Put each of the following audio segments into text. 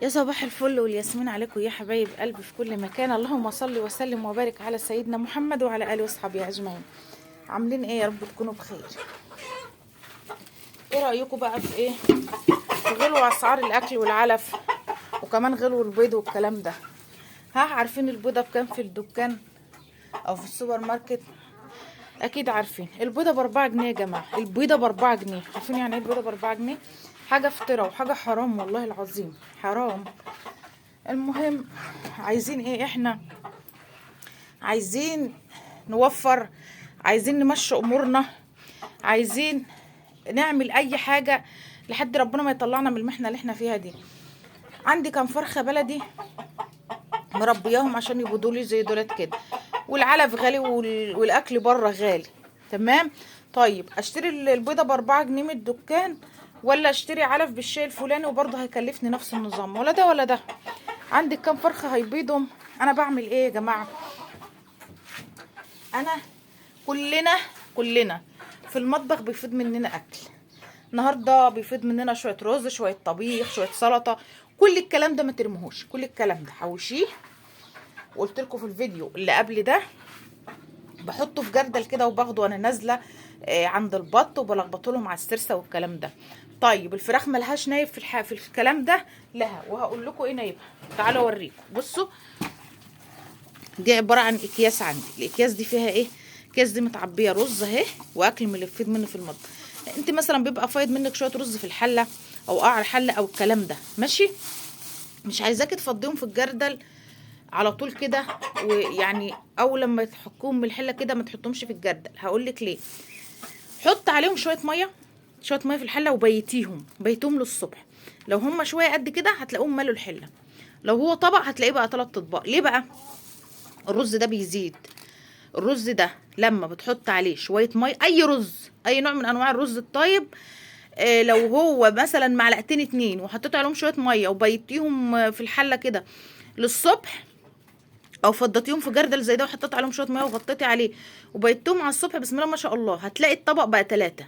يا صباح الفل والياسمين عليكم يا حبايب قلبي في كل مكان. اللهم صل وسلم وبارك على سيدنا محمد وعلى اله وصحبه اجمعين. عاملين ايه؟ يا رب تكونوا بخير. ايه رايكم بقى في ايه؟ في غلو اسعار الاكل والعلف، وكمان غلو البيض والكلام ده. عارفين البيضه بكام في الدكان او في السوبر ماركت؟ اكيد عارفين. البيضه ب4 جنيه يا جماعه، البيضه ب4 جنيه. عارفين يعني ايه البيضه ب4 جنيه؟ حاجه افتراء وحاجه حرام، والله العظيم حرام. المهم، عايزين ايه احنا؟ عايزين نوفر، عايزين نمشي امورنا، عايزين نعمل اي حاجة لحد ربنا ما يطلعنا من المحنة اللي احنا فيها دي. عندي كام فرخة بلدي مربياهم عشان يبودوا لي زي دولت كده، والعلف غالي والاكل بره غالي. تمام. طيب اشتري البيضة ب4 جنيه من الدكان، ولا اشتري علف بالشيء الفلاني وبرضه هيكلفني نفس النظام؟ ولا ده ولا ده. عندك كام فرخة هيبيضهم؟ انا بعمل ايه يا جماعة؟ انا كلنا في المطبخ بيفيض مننا اكل. النهارده بيفيض مننا شويه رز، شويه طبيخ، شويه سلطه. كل الكلام ده ما ترموهوش، كل الكلام ده حوشيه. وقلت لكم في الفيديو اللي قبل ده بحطه في جردل كده وباخده وانا نازله عند البط، وبلخبطه لهم على السرسه والكلام ده. طيب الفراخ ملهاش نايب في الكلام ده؟ لها، وهقول لكم ايه نايبها. تعالوا اوريكم. بصوا، دي عباره عن اكياس. عندي الاكياس دي فيها ايه؟ الاكياس دي متعبيه رز اهي، واكل من اللي بيفيض منه في المطبخ. انت مثلا بيبقى فايض منك شويه رز في الحله او قعر حله او الكلام ده، ماشي؟ مش عايزاكي تفضيهم في الجردل على طول كده، ويعني اول لما تحكوهم من الحله كده ما تحطهمش في الجردل. هقول لك ليه. حط عليهم شويه ميه، شويه ميه في الحله، بيتيهم للصبح. لو هم شويه قد كده هتلاقوهم مالوا الحله. لو هو طبق هتلاقيه بقى 3 اطباق. ليه بقى؟ الرز ده بيزيد. الرز ده لما بتحط عليه شويه ميه، اي رز، اي نوع من انواع الرز الطيب، لو هو مثلا معلقتين 2 وحطيت عليهم شويه ميه وبيتيهم في الحله كده للصبح، او فضيتيهم في جردل زي ده وحطيت عليهم شويه ميه وغطيتي عليه وبيتهم على الصبح، بسم الله ما شاء الله، هتلاقي الطبق بقى 3.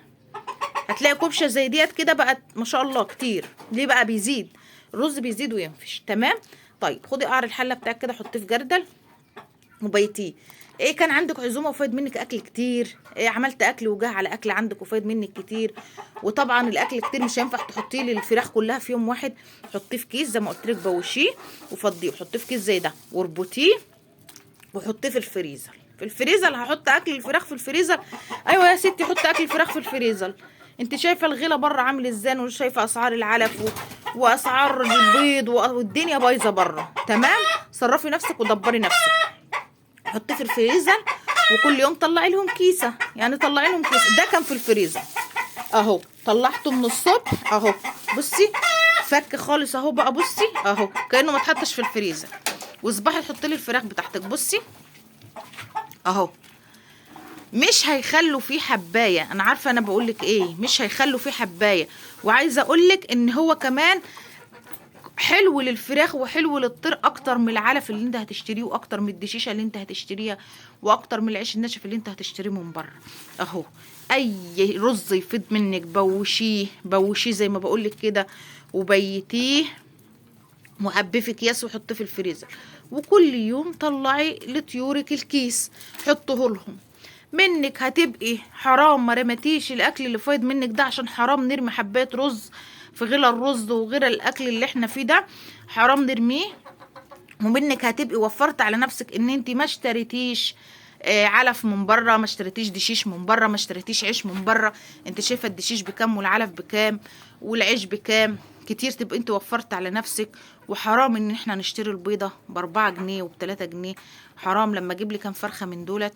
هتلاقي كبشه زي ديت كده بقت ما شاء الله كتير. ليه بقى؟ بيزيد. الرز بيزيد وينفش. تمام. طيب خدي قعر الحله بتاعك كده، حطيه في جردل وبيتيه. ايه، كان عندك عزومه وفايد منك اكل كتير، إيه عملت اكل وجاه على اكل عندك وفايد منك كتير، وطبعا الاكل كتير مش هينفع تحطيه للفراخ كلها في يوم واحد. حطيه في كيس زي ما قلت لك، بوشيه وفضيه وحطيه في كيس زي ده واربطيه وحطيه في الفريزر. في الفريزر هحط اكل الفراخ في الفريزر؟ ايوه يا ستي، حط اكل الفراخ في الفريزر. انت شايفه الغلا بره عامل ازاي، وشايفه اسعار العلف واسعار البيض والدنيا بايظه بره. تمام. صرفي نفسك ودبري نفسك. حطيه في الفريزر، وكل يوم طلعي لهم كيسه، يعني طلعي لهم كيسه. ده كان في الفريزر اهو، طلعته من الصبح اهو. بصي فك خالص اهو بقى. بصي اهو كانه ما اتحطش في الفريزر. وصباحي تحطي لي الفراخ بتاعتك. بصي اهو، مش هيخلوا فيه حبايه. انا عارفه انا بقول لك ايه، مش هيخلوا فيه حبايه. وعايزه اقول لك ان هو كمان حلو للفراخ وحلو للطير اكتر من العلف اللي انت هتشتريه، واكتر من الدشيشه اللي انت هتشتريها، واكتر من العيش الناشف اللي انت هتشتريه من بره. اهو، اي رز يفيض منك بوشيه زي ما بقولك كده، وبيتيه وعبيه في اكياس وحطيه في الفريزر. وكل يوم طلعي لطيورك الكيس، حطه لهم. منك هتبقي حرام ما رمتيش الاكل اللي فايض منك ده، عشان حرام نرمي حبايه رز في غير الرز وغير الاكل اللي احنا فيه ده، حرام نرميه. ومنك هتبقي وفرت على نفسك ان انت ما اشتريتيش علف من بره، ما اشتريتيش دشيش من بره، ما اشتريتيش عيش من بره. انت شايفه الدشيش بكام والعلف بكام والعيش بكام كتير، تبقى انت وفرت على نفسك. وحرام ان احنا نشتري البيضه ب4 جنيه وب3 جنيه. حرام لما اجيب لي كام فرخه من دولت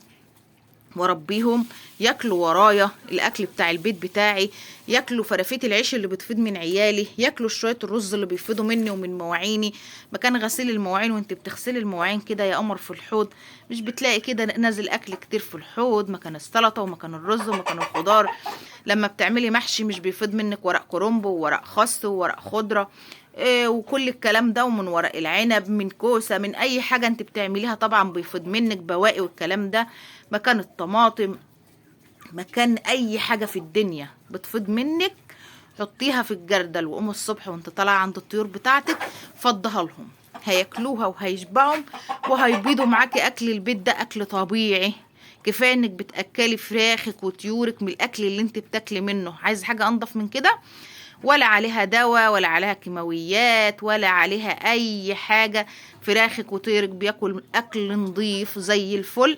واربيهم ياكلوا ورايا الاكل بتاع البيت بتاعي، ياكلوا فرافيت العيش اللي بتفيض من عيالي، ياكلوا شويه الرز اللي بيفيضوا مني ومن مواعيني. مكان غسيل المواعين وانت بتغسلي المواعين كده يا قمر في الحوض، مش بتلاقي كده نازل اكل كتير في الحوض، مكان السلطه ومكان الرز ومكان الخضار. لما بتعملي محشي مش بيفيض منك ورق كرنب وورق خس وورق خضره وكل الكلام ده، ومن ورق العنب، من كوسه، من اي حاجه انت بتعمليها طبعا بيفيض منك بواقي والكلام ده. مكان الطماطم، مكان اي حاجه في الدنيا بتفيض منك حطيها في الجردل، وقوم الصبح وانت طالعه عند الطيور بتاعتك فضها لهم، هياكلوها وهيشبعوا وهيبيضوا معاكي. اكل البيت ده اكل طبيعي. كفايه انك بتاكلي فراخك وطيورك من الاكل اللي انت بتاكلي منه. عايز حاجه انضف من كده؟ ولا عليها دواء ولا عليها كيماويات ولا عليها اي حاجه. فراخك وطيرك بياكل اكل نظيف زي الفل،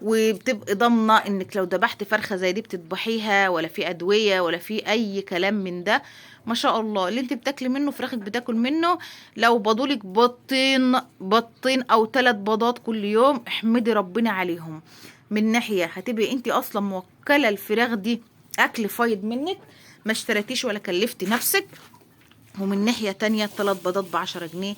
وبتبقي ضامنه انك لو ذبحتي فرخه زي دي بتذبحيها ولا في ادويه ولا في اي كلام من ده. ما شاء الله اللي انت بتاكلي منه فراخك بتاكل منه. لو بضولك بطين او 3 بيضات كل يوم احمدي ربنا عليهم. من ناحيه هتبقي انت اصلا موكله الفراخ دي اكل فايض منك، ما اشتريتيش ولا كلفتي نفسك. ومن ناحيه تانية 3 بيضات ب10 جنيه.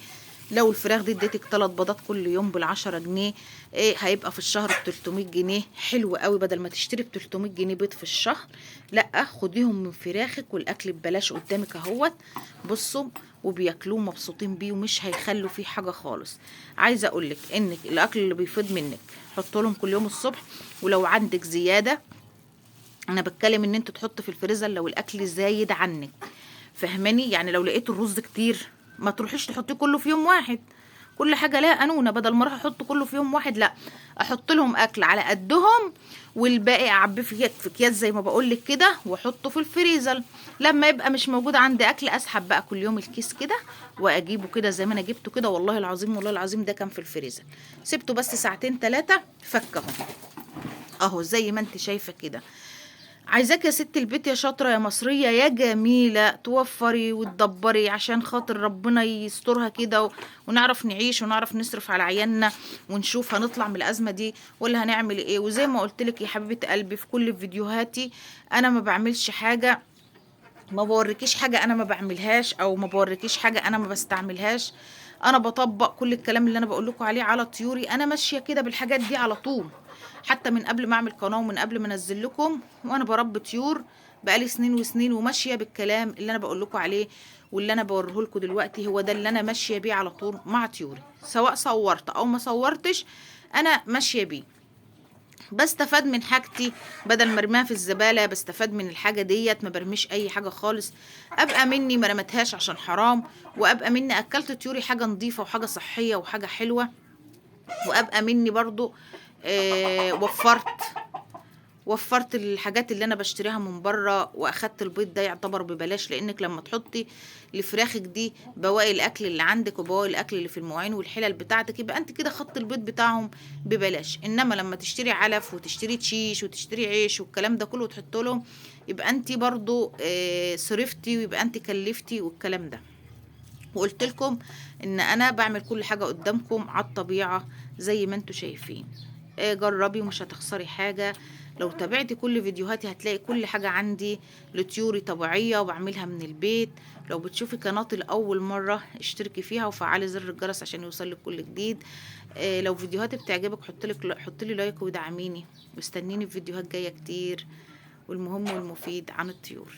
لو الفراخ دي اديتك 3 بيضات كل يوم بال10 جنيه، ايه هيبقى في الشهر ب300 جنيه. حلو قوي، بدل ما تشتري ب300 جنيه بيض في الشهر، لا خديهم من فراخك والاكل ببلاش قدامك اهوت. بصوا وبياكلوه مبسوطين بيه ومش هيخلوا فيه حاجه خالص. عايزه اقولك انك الاكل اللي بيفيض منك حط لهم كل يوم الصبح. ولو عندك زياده، انا بتكلم ان انت تحط في الفريزر لو الاكل زايد عنك، فهماني؟ يعني لو لقيت الرز كتير ما تروحيش تحطيه كله في يوم واحد. كل حاجه لها قانونه، بدل ما اروح احط كله في يوم واحد، لا احط لهم اكل على قدهم والباقي اعبيه في اكياس زي ما بقول لك كده واحطه في الفريزر. لما يبقى مش موجود عندي اكل اسحب بقى كل يوم الكيس كده واجيبه كده زي ما انا جبته كده. والله العظيم والله العظيم ده كان في الفريزر، سبته بس ساعتين 3 فكه اهو زي ما انت شايفه كده. عايزاك يا ست البيت يا شاطرة يا مصرية يا جميلة توفري وتدبري عشان خاطر ربنا يسترها كده ونعرف نعيش ونعرف نصرف على عيالنا ونشوف هنطلع من الأزمة دي ولا هنعمل ايه. وزي ما قلتلك يا حبيبة قلبي في كل فيديوهاتي أنا ما بعملش حاجة، ما بوريكيش حاجة أنا ما بعملهاش أو ما بوريكيش حاجة أنا ما بستعملهاش. أنا بطبق كل الكلام اللي أنا بقولكوا عليه على طيوري. أنا ماشية كده بالحاجات دي على طول، حتى من قبل ما أعمل قناة ومن قبل ما أنزل لكم وأنا بربي طيور بقالي سنين وسنين وماشية بالكلام اللي أنا بقولكوا عليه. واللي أنا بوريهولكوا دلوقتي هو ده اللي أنا ماشية بيه على طول مع طيوري، سواء صورت أو ما صورتش أنا ماشية بيه. بستفاد من حاجتي بدل ما ارميها في الزباله، بستفاد من الحاجه ديت، ما برميش اي حاجه خالص. ابقى مني ما رمتهاش عشان حرام، وابقى مني اكلت طيوري حاجه نظيفه وحاجه صحيه وحاجه حلوه، وابقى مني برضو وفرت الحاجات اللي انا بشتريها من بره، واخدت البيض ده يعتبر ببلاش. لانك لما تحطي لفراخك دي بواقي الاكل اللي عندك وبواقي الاكل اللي في المواعين والحلل بتاعتك، يبقى انت كده خدت البيض بتاعهم ببلاش. انما لما تشتري علف وتشتري تشيش وتشتري عيش والكلام ده كله وتحط لهم، يبقى انت برضو صرفتي ويبقى انت كلفتي والكلام ده. وقلت لكم ان انا بعمل كل حاجه قدامكم على الطبيعه زي ما انتم شايفين. جربي ومش هتخسري حاجه. لو تابعتي كل فيديوهاتي هتلاقي كل حاجه عندي لطيوري طبيعيه وبعملها من البيت. لو بتشوفي قناتي لاول مره اشتركي فيها وفعلي زر الجرس عشان يوصلك كل جديد. لو فيديوهاتي بتعجبك حطلي لايك ودعميني، واستنيني في فيديوهات جايه كتير والمهم والمفيد عن الطيور.